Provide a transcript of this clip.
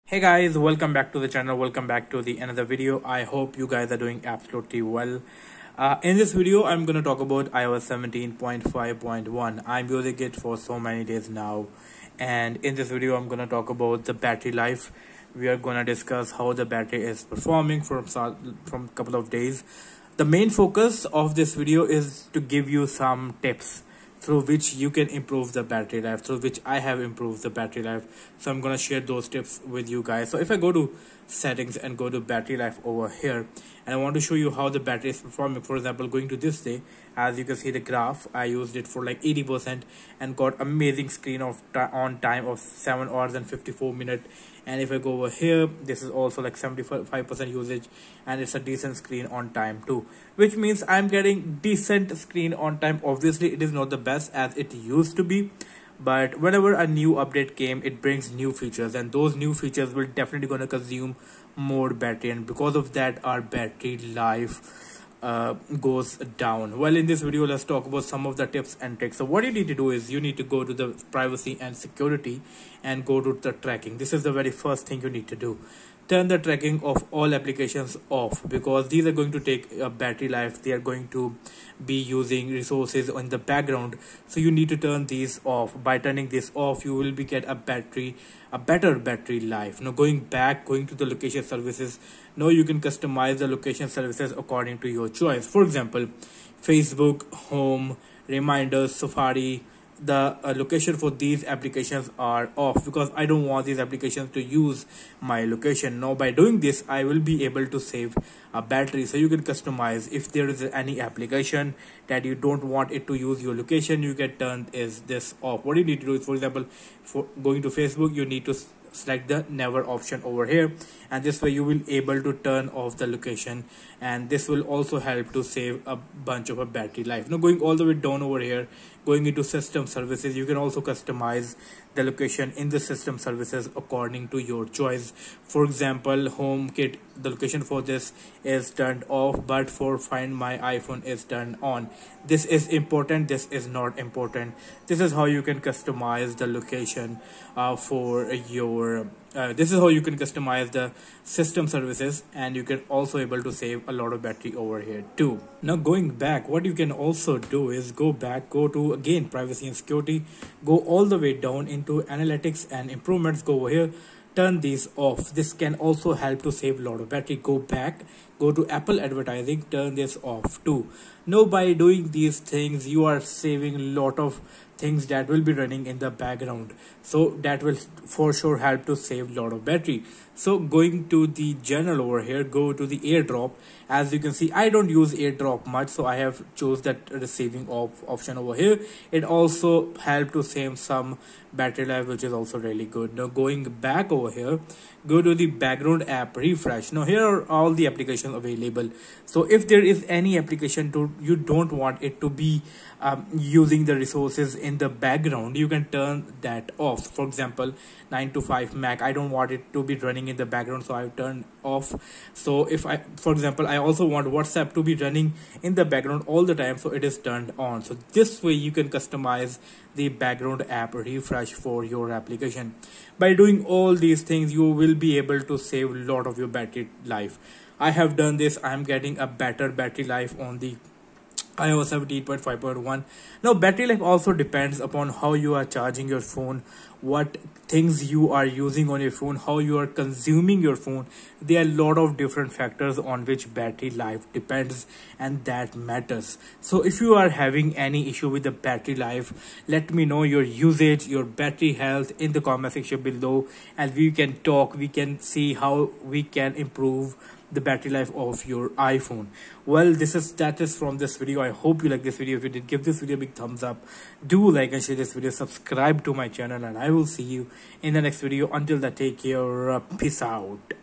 Hey guys, welcome back to the channel. Welcome back to the another video. I hope you guys are doing absolutely well. In this video, I'm going to talk about iOS 17.5.1. I'm using it for so many days now. And in this video, I'm going to talk about the battery life. We are going to discuss how the battery is performing from a couple of days. The main focus of this video is to give you some tips through which you can improve the battery life, through which I have improved the battery life. So I'm going to share those tips with you guys. So if I go to settings and go to battery life over here, and I want to show you how the battery is performing. For example, going to this day, as you can see the graph, I used it for like 80% and got amazing screen of on time of 7 hours and 54 minutes. And if I go over here, this is also like 75% usage, and it's a decent screen on time too, which means I'm getting decent screen on time. Obviously it is not the best as it used to be, but whenever a new update came, it brings new features, and those new features will definitely gonna consume more battery, and because of that our battery life goes down. Well, in this video, let's talk about some of the tips and tricks. So what you need to do is you need to go to the privacy and security and go to the tracking. This is the very first thing you need to do. Turn the tracking of all applications off, because these are going to take a battery life. They are going to be using resources in the background, so you need to turn these off. By turning this off, you will be get a better battery life. Now going to the location services, now you can customize the location services according to your choice. For example, Facebook, Home, Reminders, Safari, the location for these applications are off, because I don't want these applications to use my location. Now by doing this, I will be able to save a battery. So you can customize. If there is any application that you don't want it to use your location, you can turn this off. What you need to do is, for example, for going to Facebook, you need to select the never option over here, and this way you will able to turn off the location, and this will also help to save a bunch of a battery life. Now going all the way down over here, going into system services, you can also customize the location in the system services according to your choice. For example, HomeKit, the location for this is turned off, but for Find My iPhone is turned on. This is important, this is not important. This is how you can customize the location for your this is how you can customize the system services, and you can also able to save a lot of battery over here too. Now going back, what you can also do is go to again privacy and security, go all the way down into analytics and improvements, go over here, turn these off. This can also help to save a lot of battery. Go back, go to Apple advertising, turn this off too. Now by doing these things, you are saving a lot of things that will be running in the background, so that will for sure help to save a lot of battery. So going to the general over here, go to the AirDrop. As you can see, I don't use AirDrop much, so I have chose that receiving off option over here. It also helped to save some battery life, which is also really good. Now going back over here, go to the background app refresh. Now here are all the applications available. So if there is any application you don't want it to be using the resources in the background, you can turn that off. For example, 9 to 5 Mac, I don't want it to be running in the background, so I've turned off. So if for example, I also want WhatsApp to be running in the background all the time, so it is turned on. So this way you can customize the background app refresh for your application. By doing all these things, you will be able to save a lot of your battery life. I have done this. I am getting a better battery life on the iOS 17.5.1. Now battery life also depends upon how you are charging your phone, what things you are using on your phone, how you are consuming your phone. There are a lot of different factors on which battery life depends, and that matters. So if you are having any issue with the battery life, let me know your usage, your battery health in the comment section below, and we can talk, we can see how we can improve the battery life of your iPhone. Well, that is from this video. I hope you like this video. If you did, give this video a big thumbs up. Do like and share this video, subscribe to my channel, and I will see you in the next video. Until then, take care, peace out.